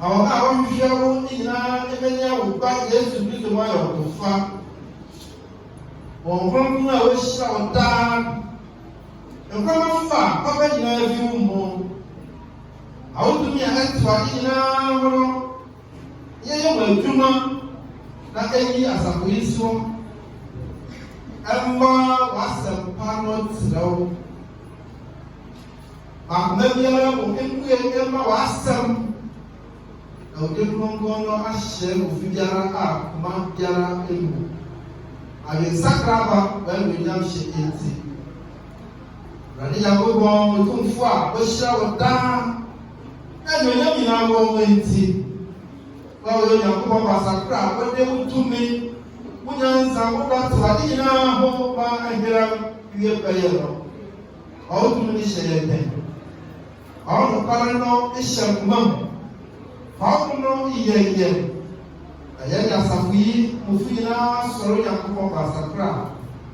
àwọn àwọn hwehwɛ wo nyinaa ɛbɛnya wo ba Yesu Kristo mu ayɛ ɔkofa wɔn kronkron a wɔahyira wo daa nkwama fa papa nyinaa fi wo mu awotumi a ɛte ade nyinaa ho no yɛyɛ wɔ adwuma na ɛyi asafo yi soɔ ɛmma w'asɛmpa no trɛ wo akoma biara wɔ mpue ɛmma w'asɛm na wode kronkron no ahyɛ ofi biara a akoma biara emu awensakraba wɔanuonyam hyɛ enti Awurade Nyankopɔn otumfo a wɔahyira wo daa na anuonyam nyinaa wɔ wo enti wa wɔyɛ Nyankopɔn basakra a wɔde wo tumi wo nyansa wo dato ade nyinaa ho ma ahera wie bɛyɛ no ɔwotumi no hyɛ yɛn pɛn ɔnokware no hyɛ nkoma mu ɔno no yɛyɛ na yɛde asafo yi mufu nyinaa sɔre Nyankopɔn basakra a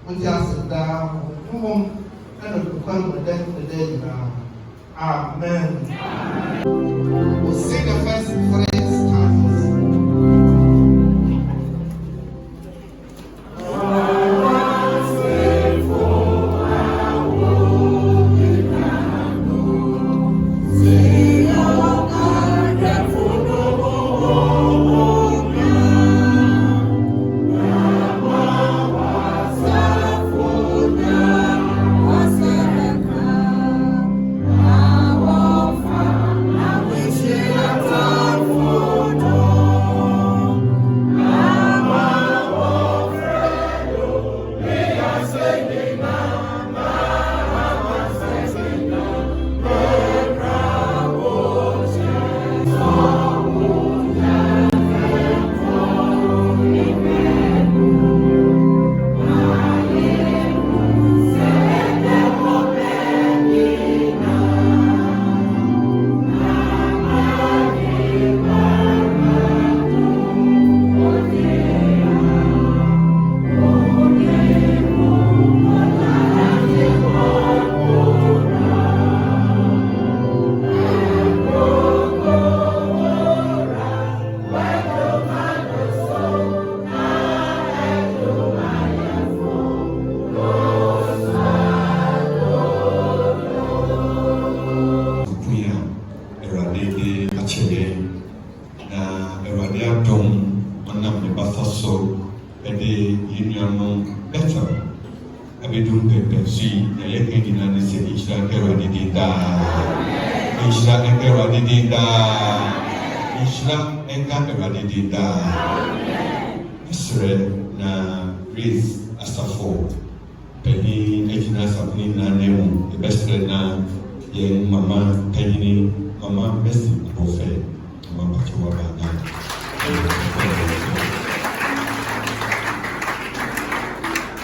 wote ase daa ho mmom ɛna nokware mu dɛ nyinaa amen. We'll sing the first 3 stanzas.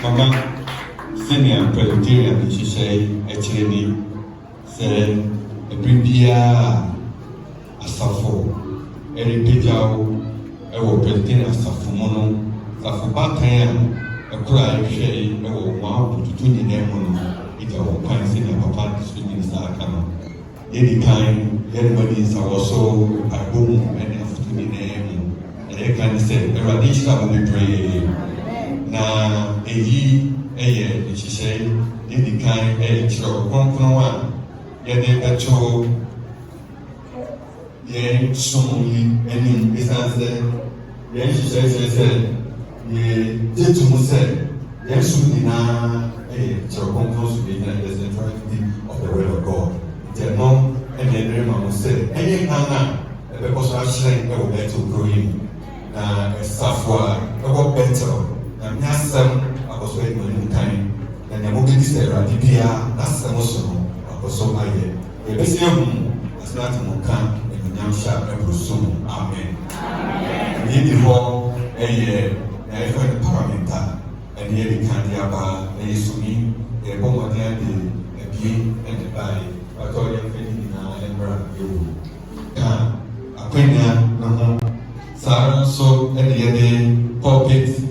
Mama, senior Presbyterian, she say, actually, say, a prepare a safo, a repeater, a Presbyterian safomono, Safobatan, a cry, shay, a wow, to do the name on it, a pine senior papa, swimming Sakano. Any time, everybody is also a boom, and after the name, and they can say, a radisha will be praying. Na eyi ɛyɛ nhyehyɛ yɛdi kan ɛkyerɛ kronkron a yɛde ɛto yɛn som yi anim esan sɛ yɛn nhyehyɛ kyerɛ sɛ yɛgye to mu sɛ yɛn som nyinaa ɛyɛ kyerɛ kronkron so yɛ nyina the centrality of the word of God nti ɛno ɛna ɛdere ma mo sɛ ɛyɛ kan a ɛbɛkɔ so ahyerɛn ɛwɔ bɛtɛl kuro yi mu na ɛsafo a ɛwɔ bɛtɛl na nyasɛm akɔsɔ ɛnu ɛnu kan na nea mo bi sɛ ɛwurade bia n'asɛm so no akɔsɔ ayɛ yɛbɛsi ehu asena te mo ka ɛnunyam hyɛ ɛburo so mu amen. Ɛni di hɔ ɛyɛ ɛyɛfɛ no paramenta ɛni yɛ di kan de aba ɛyɛ sumi yɛbɔ mɔden ade ɛbie ɛde baayi bàtɔ yɛfɛ ne nyinaa ɛmra ɛwɔ ka akɔnya na ho saa nso ɛde yɛde pulpit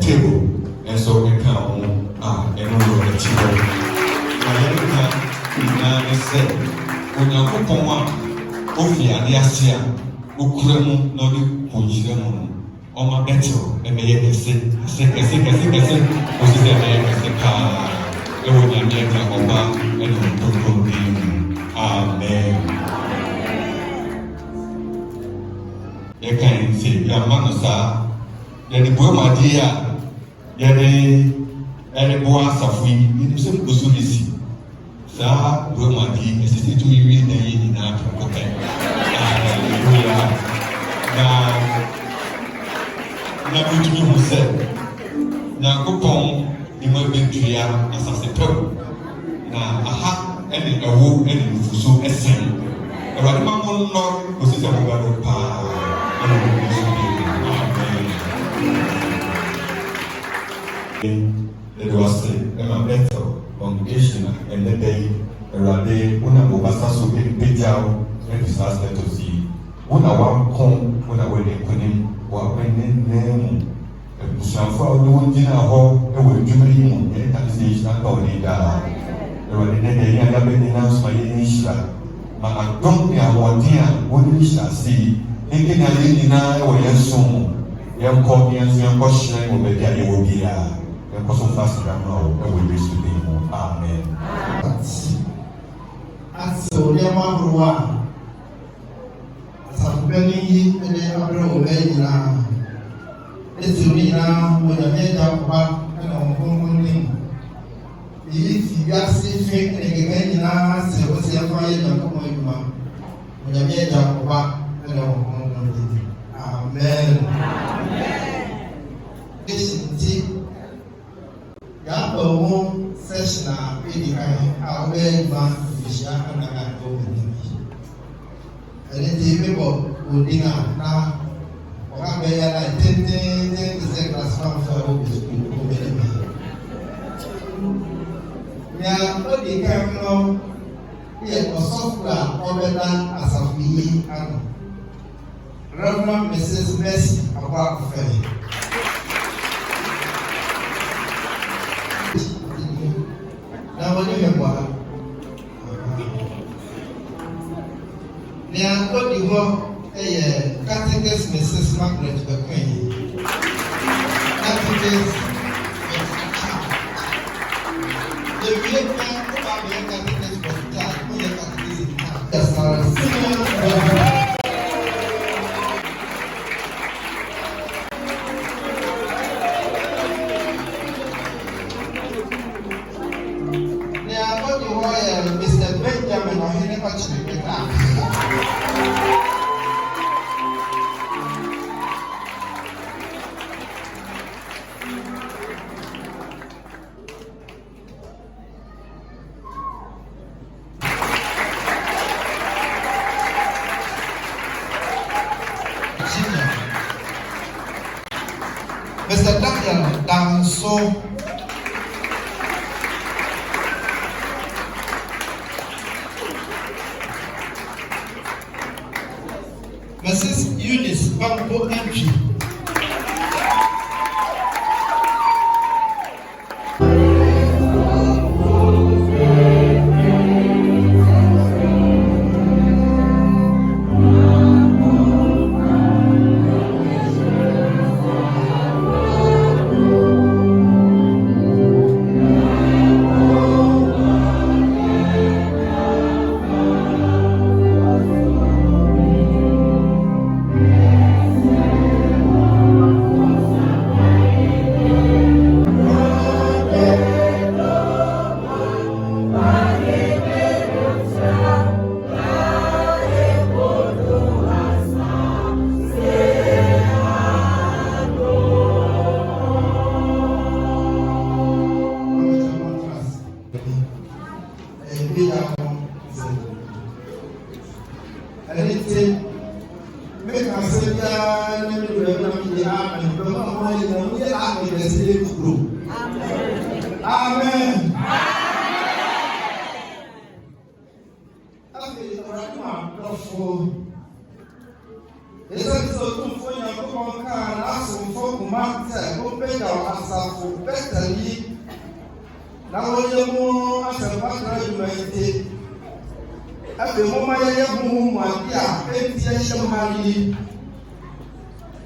table nso ɛka ho a ɛno wɔ akyi hɔ na yɛreka nyinaa ne sɛ Onyankopɔn a ofia ne asia okura mu na odi ponjire mu no oma beto emeye kese osise emeye kese ka ewo nyame ka oba eno toko bi amen yekan si ya manosa ya ni bo madia ya ni ene bo asafu ni se kusubisi sa bo madi esisi tu yi na yi na ko pe hallelujah na kutumi mu sɛ nyankopɔn ne ma bɛtua asase pɛw na aha ɛne ɛwo ɛne nufuso ɛsɛn awurade ma mo nnɔ kɔsi sɛ mobɛdo paa ɛne mobɛso bi amen ɛde wase ɛma bɛtɛw congregation a ɛnɛ da yi awurade wona bobasa so ɛpagyaw ɛde saa status yi wona wankɔ wona wɔde nkonim wabɛnenemu abusuafo a wɔde wɔn gyina hɔ wɔ adwuma yi mu yɛn ta sɛ yɛhyira nka wɔde daa awurade dɛ yɛn aga bɛnena so ma yɛn nhyira ma adɔm ne ahoɔden a wɔde hyira ase yi ɛnke na yɛn nyinaa wɔ yɛn so mu yɛnkɔ yɛn nso yɛnkɔ hyerɛn wɔ baabi a yɛwɔ biara yɛnkɔ so mfa aseda no a wɔ yesu din mu amen ase nneɛma ahorow a asafobɛni yi ne abrɛ wɔ bɛyɛ nyinaa esi wɔn nyinaa wɔ nyame agya ɔba ɛna wɔn kronkron nim eyi fi wiase fi ne kɛkɛ nyinaa sɛ wɔsi ɛfa yɛ nyankopɔn adwuma wɔ nyame agya ɔba ɛna wɔn kronkron nim amen nti yɛaba wɔn session a ɛdi kan a wɔbɛyɛ adwuma mfihyia ɛna ɛwɔ wɔn anim ɛne ti ebi bɔ odin a na ɔka bɛyɛ na tententen te sɛ klasman fɛ ɔbɛ sukuu ɔbɛ ne bi nea ɔdi kan no yɛ ɔsɔfo a ɔbɛda asafo yi ano Reverend Mrs. Mercy Akwakofe na wɔne hwɛ bɔ ha nea ɔdi hɔ ɛyɛ Catechist Mrs. Margaret Bekwai Catechist ewie pɛ ɔba abɛyɛ Catechist hospital ɔyɛ Catechist ɛsara senior nea ɔdi hɔ yɛ Mr. Benjamin ɔhene ɔkyerɛ kɛkɛ Mr. Daniel Danso Mrs. Eunice Bambo Entry Amen. After Mama Yamumadia, empty Mali.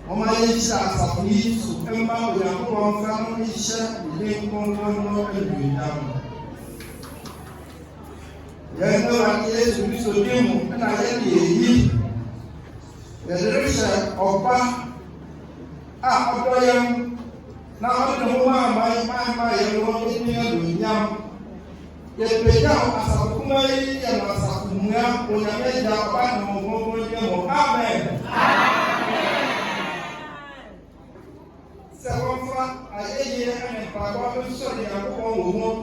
Mama Yisha, some leaves to Emma with a whole family share, Lincoln, and down. Yango Yesu Kristo demu na yeye the direction ọba a ọdọyam na ọdọ mo ma yẹn ní ẹlòmíàm yẹpẹjà asakuma yìí yẹn asakumua onyamẹjà ọba ní ọmọ yẹn mọ amen. Sẹ wọn fa ayẹyẹ ẹnì pàgọ́ sọ̀rọ̀ yẹn kọ́ wọ́n.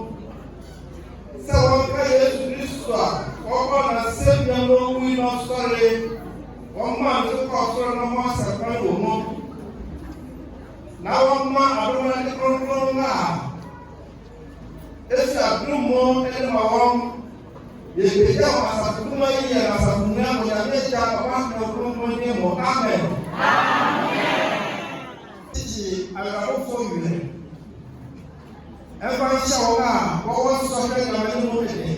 Sẹ wọn ká Yesu Kristo a ọkọ na sẹbi ẹnu owó iná sọ̀rọ̀ wọn máa tó kọ sọ̀rọ̀ náà wọn sẹpẹ wọ́n. Na wọn mọ àdúrà ní kúrúkúrú náà esi àdúrà mọ ẹni ma wọn yèpèjà wọn asàkúmọ yìí yẹn asàkúmọ yẹn wọn yàgbé jà ọba ní ọkùnrin ní mọ amen. Títí àgbàlófò yìí ẹgbẹ́ iṣẹ́ wọn a wọ́n sọ fẹ́ ìgbàlódé ní wọ́n kéde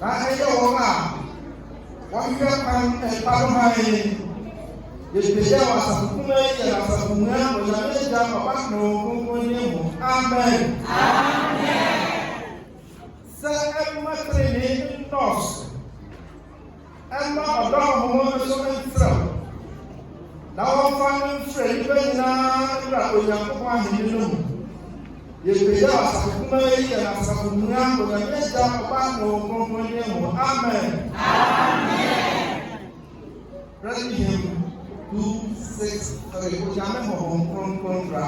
na ẹyẹ wọn a wọ́n fẹ́ ẹ̀pàdùmá yìí yèpèjà wọn asàkúmọ yìí yẹn asàkúmọ yẹn wọn yàgbé jà ọba ní ọkùnrin ní mọ amen. Sẹ ẹ̀ma tẹ̀lé ní nọ́ọ̀sì ẹ̀ma ọ̀dọ́ ọ̀hún ẹ̀sọ́ ẹ̀ntìrẹ̀ na wọ́n fa ní nfẹ̀ nígbà nyinaa nígbà Onyankopɔn ahemí no mu yèpèjà asàkúmọ yìí yẹn asàkúmọ yẹn wọn yàgbé jà ọba ní ọkùnrin ní mọ amen. Bethlehem 2:6-3 Onyame mọ wọn kúrúnkúrún ra.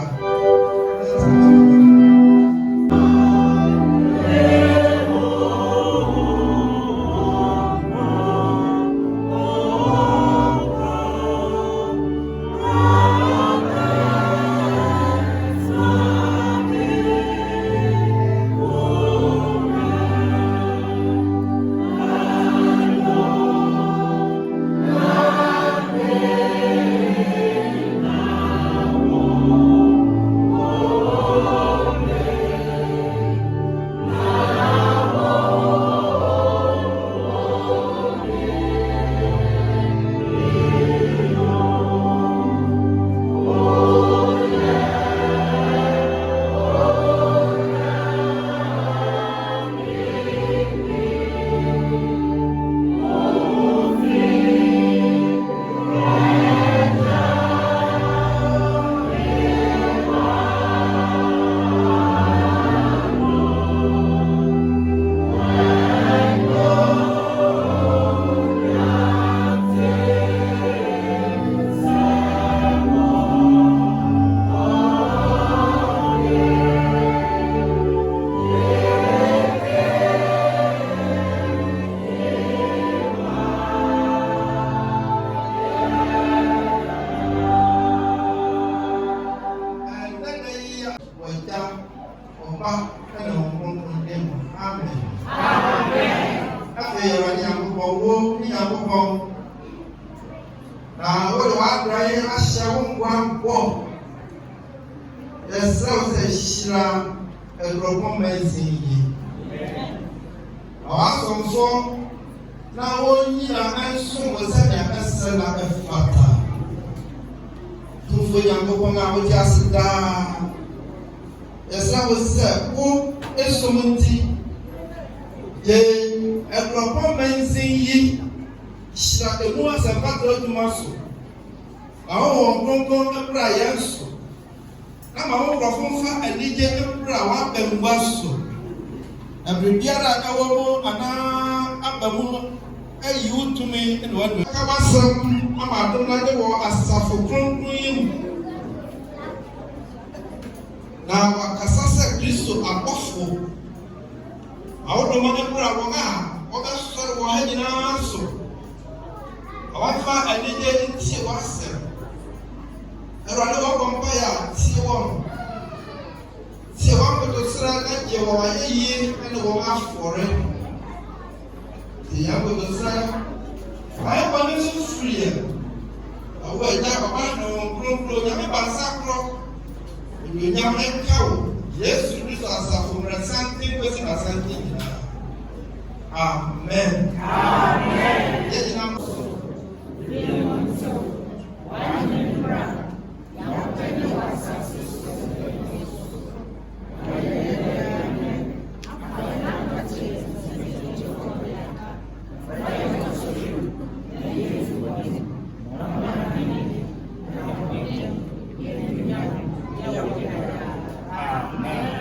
Amen. Amen.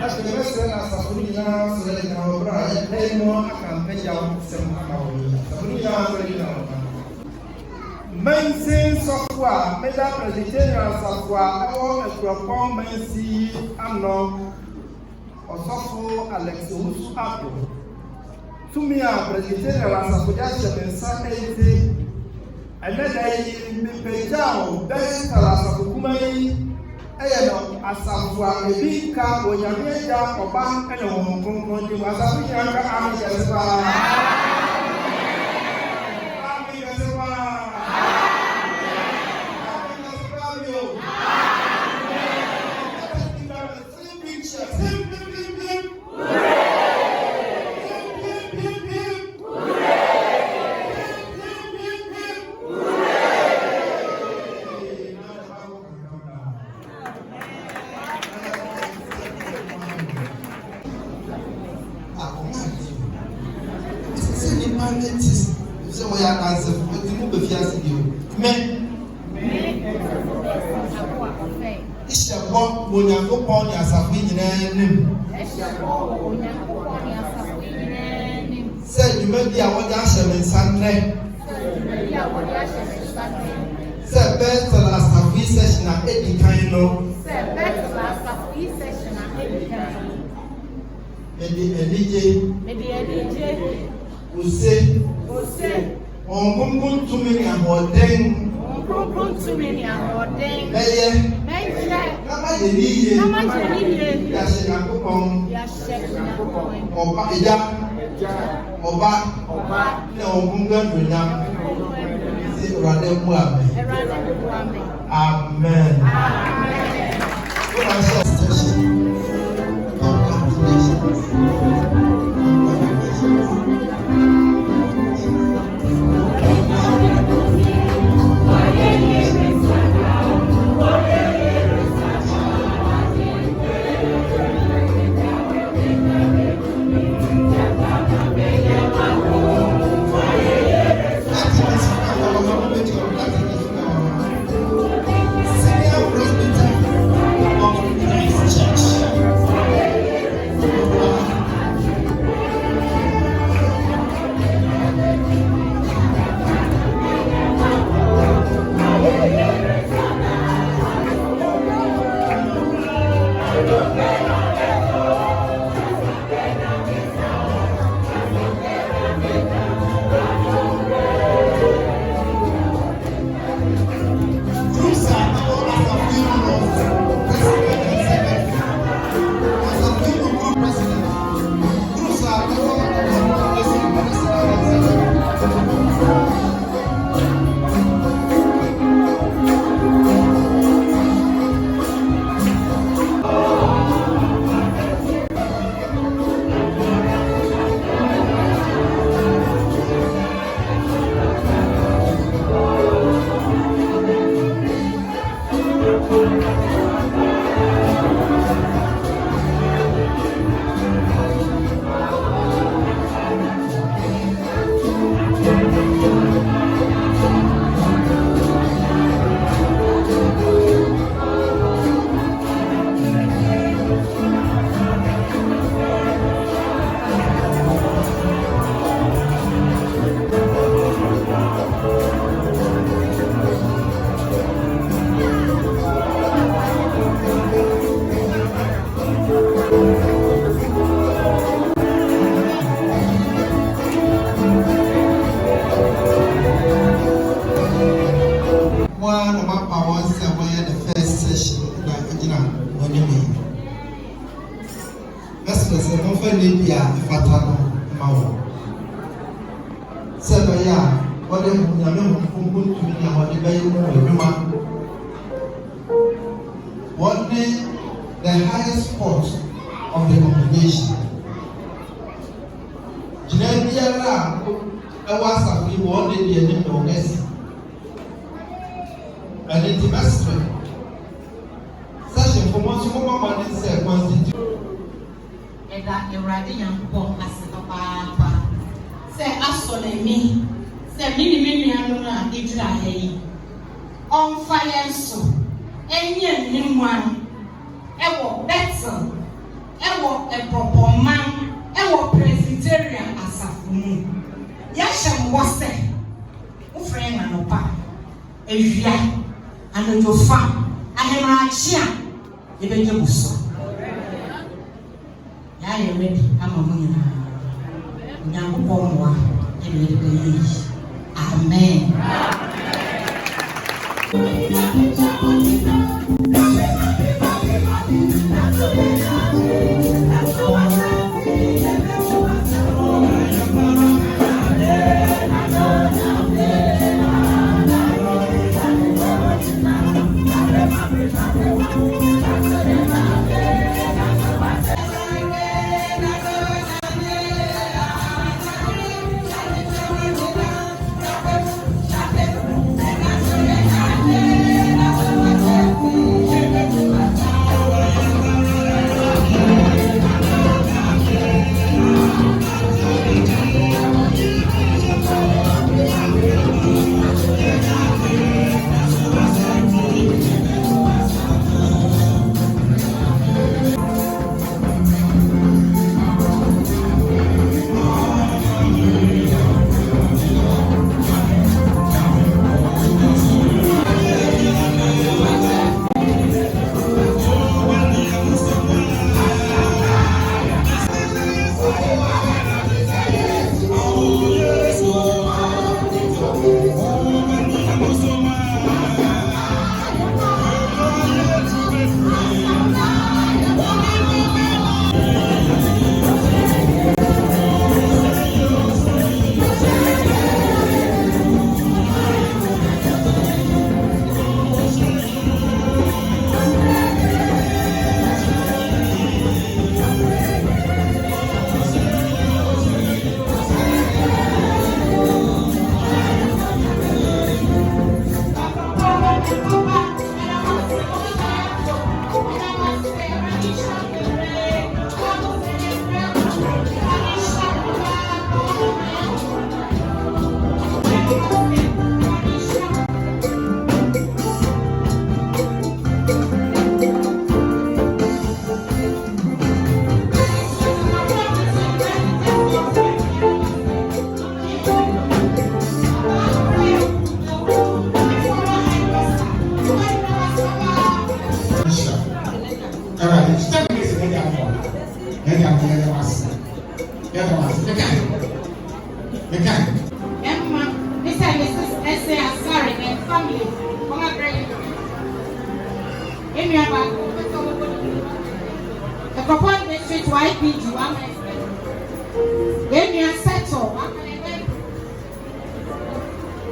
Acho que deve ser na saúde, se ele não obrar, é bem uma campanha de saúde. Mensen sɔfo meda Presbyterian asafo ɛwɔ Ekuropɔn Mensi ano ɔsɔfo Alex Owusu Ado tumi Presbyterian asafo de ahyɛ me nsa eti ɛnɛ da yi mepagya o bɛyɛ tara asafo kuma yi ɛyɛ no asafo ebi ka onyame agya ɔba ɛna wɔn kronkron di mu asafo nyinaa ka ame kɛse paa. Onyankopɔn ne asafo nyinaa nim. Sɛ dwumadi a wɔde ahyɛ me nsa nnɛ. Sɛ bɛtɛl asafo yi session a edi kan no. Mede anigye. Ose. Ɔnkonkon tumi ne ahoɔden. Bɛyɛ. Nama yɛ niye. Yɛahyɛ Nyankopɔn. Ɔba Agya. Ɔba. Ne ɔnkonkon anuonyam. Sɛ Awurade mu amen. Amen. The highest spot of the congregation. and the best friend. Session for once more money said constitute. And that you're riding young people as a papa. Say, as for me, say, many, Israel. On fire, so any new one, ever better, ever a proper man, ever Presbyterian as a moon. Yasham was say, O friend and opa, a year, and your farm, and a ranchia, even your so. Ya you ready, I'm a moon. Now, Amen.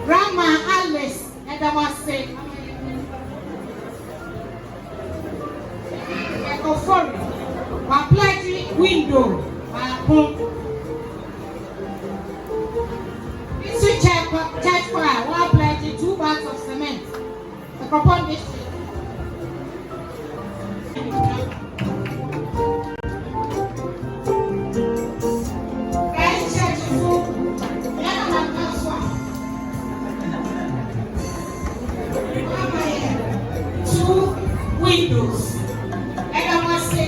Grandma Alice, and I was saying, one plastic window, this is church choir, one plastic, 2 bags of cement. The propon this. Windows. And I must say,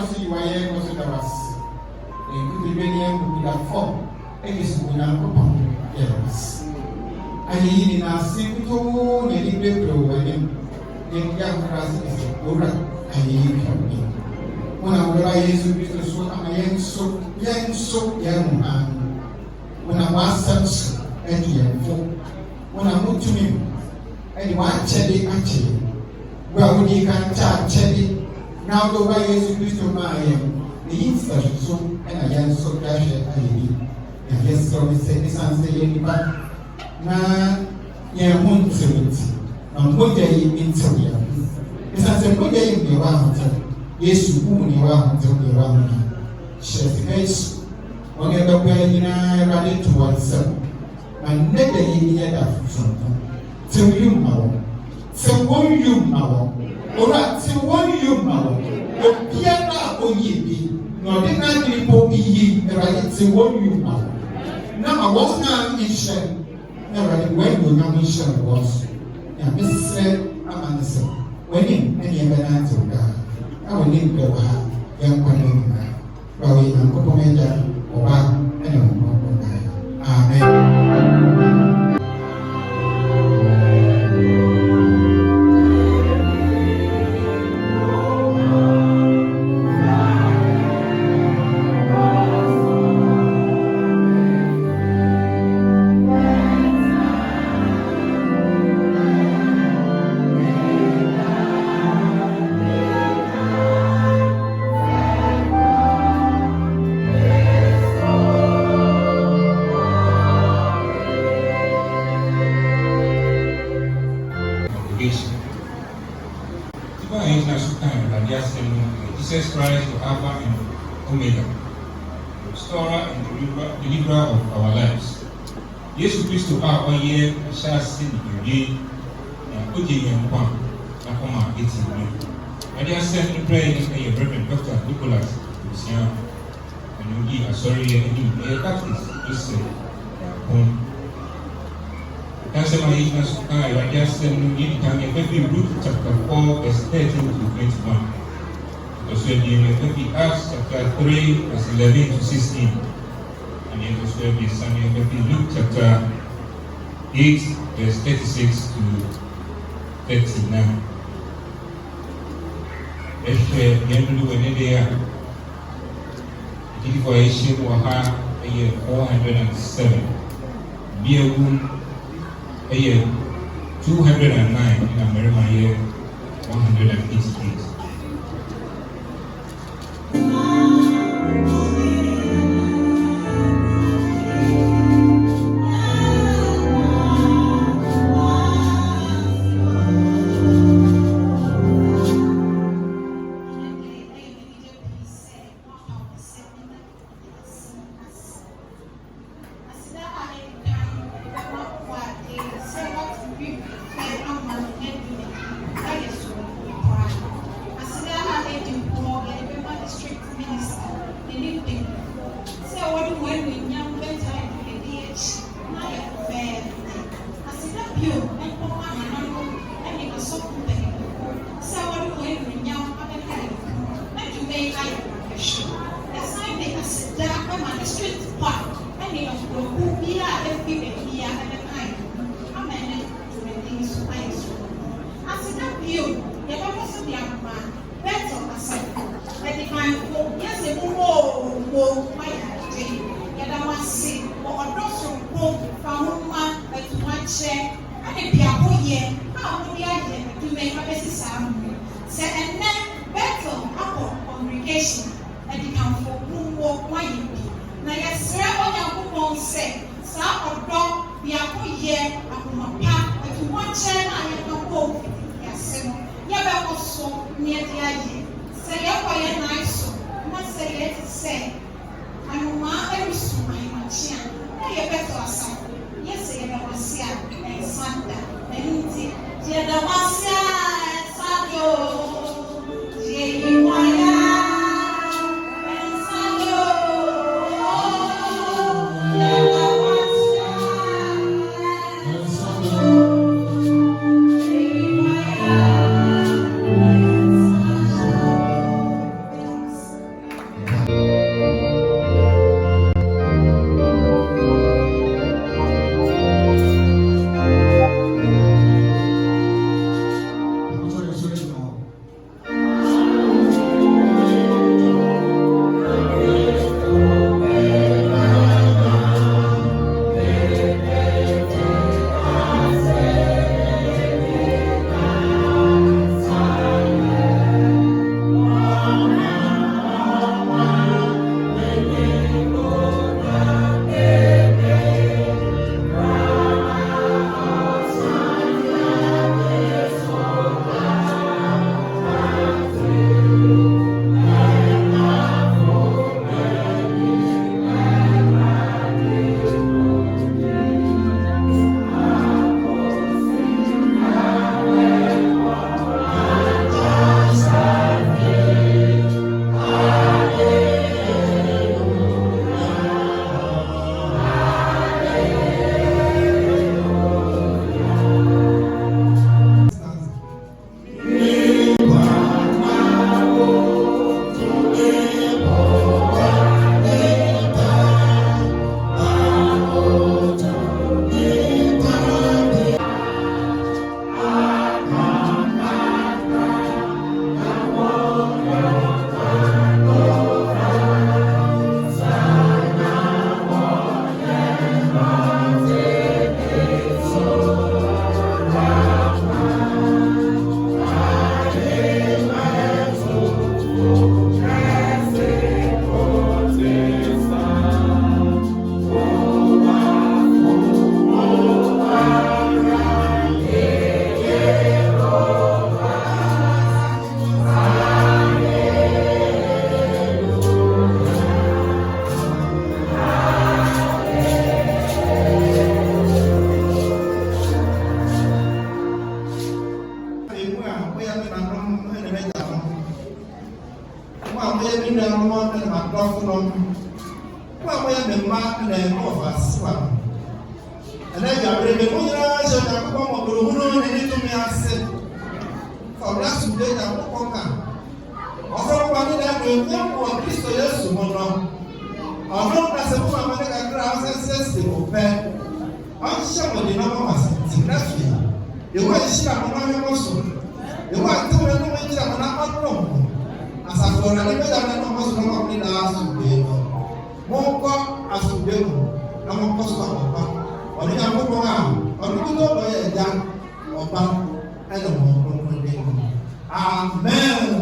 so you are here because there was a good million with a form. It is when I'm upon yes. I need in a simple, any paper when in young grass is over. I need me. When I will buy his business, so I'm a young so young man. When I was such a young folk, when I moved to me, and one cherry actually. Well, we can chat cherry. Now go buy his business, my the instant so and I am so cash I need. And yes, so we say this and say anybody. Na ya won't do it. And what they into you. It's as a good day in the round. Yes, you won't be around to the round. She has one of the way in I ran into oneself. And never hear that from till you know. So won't you know? Or at till one you know. The piano or ye, nor did not be poky, right? Till one you know. Now I was not in shame. Never when you know mission was. And Mrs. said, I'm answer. When in any event of God, I will need to have young women. But we can go to or back and amen. Jesus Christ, the Alpha and Omega, the restorer and deliverer of our lives. Jesus Christ, our year, shall see you and put you in one, and come out eating you. And they are sent to pray in a Reverend Dr. Nicholas Lucian, and you give a sorry and you that is just home. That's why I just send you in Luke chapter 4, verse 13 to 21. Also in Acts chapter 3, verse 11 to 16. And it also in Samuel Luke chapter 8, verse 36 to 39. When they are for a ship or a year 407. Be a wound a year 209 in America year 188. woyɛ me nanom ɛne m'agya no mo a moyɛ me nuanom ɛne m'adɔfo no mo a moyɛ me mma ɛne m'ɔfasewa no ɛnɛ adwabere me mo nyinaa hyɛ Onyankopɔn mmɔborɔhunu ne ne tumi ase ɔbra sumde Onyankopɔn ka ɔsɔfoɔ ne dɛ anuonyam wɔ Kristo Yesu mu no ɔno na sɛ mo mama ne kakra a ɔsɛsiesie mo pɛ ɔnhyɛ mo de nɔma wɔ asɛntina fie yehu ahyira mo na ɔhwɛ mo so yehu atew na no agyina mo na ɔdɔ mo asafo ɔrade bɛgya na no ɔmɔ so na ɔmɔ ne daa asomdwe no monkɔ asomdwe mu na monkɔ so akɔkɔ ɔne Nyankopɔn a ɔno bi dɔ yɛ agya ɔba ɛne mo kronkron de mu amen.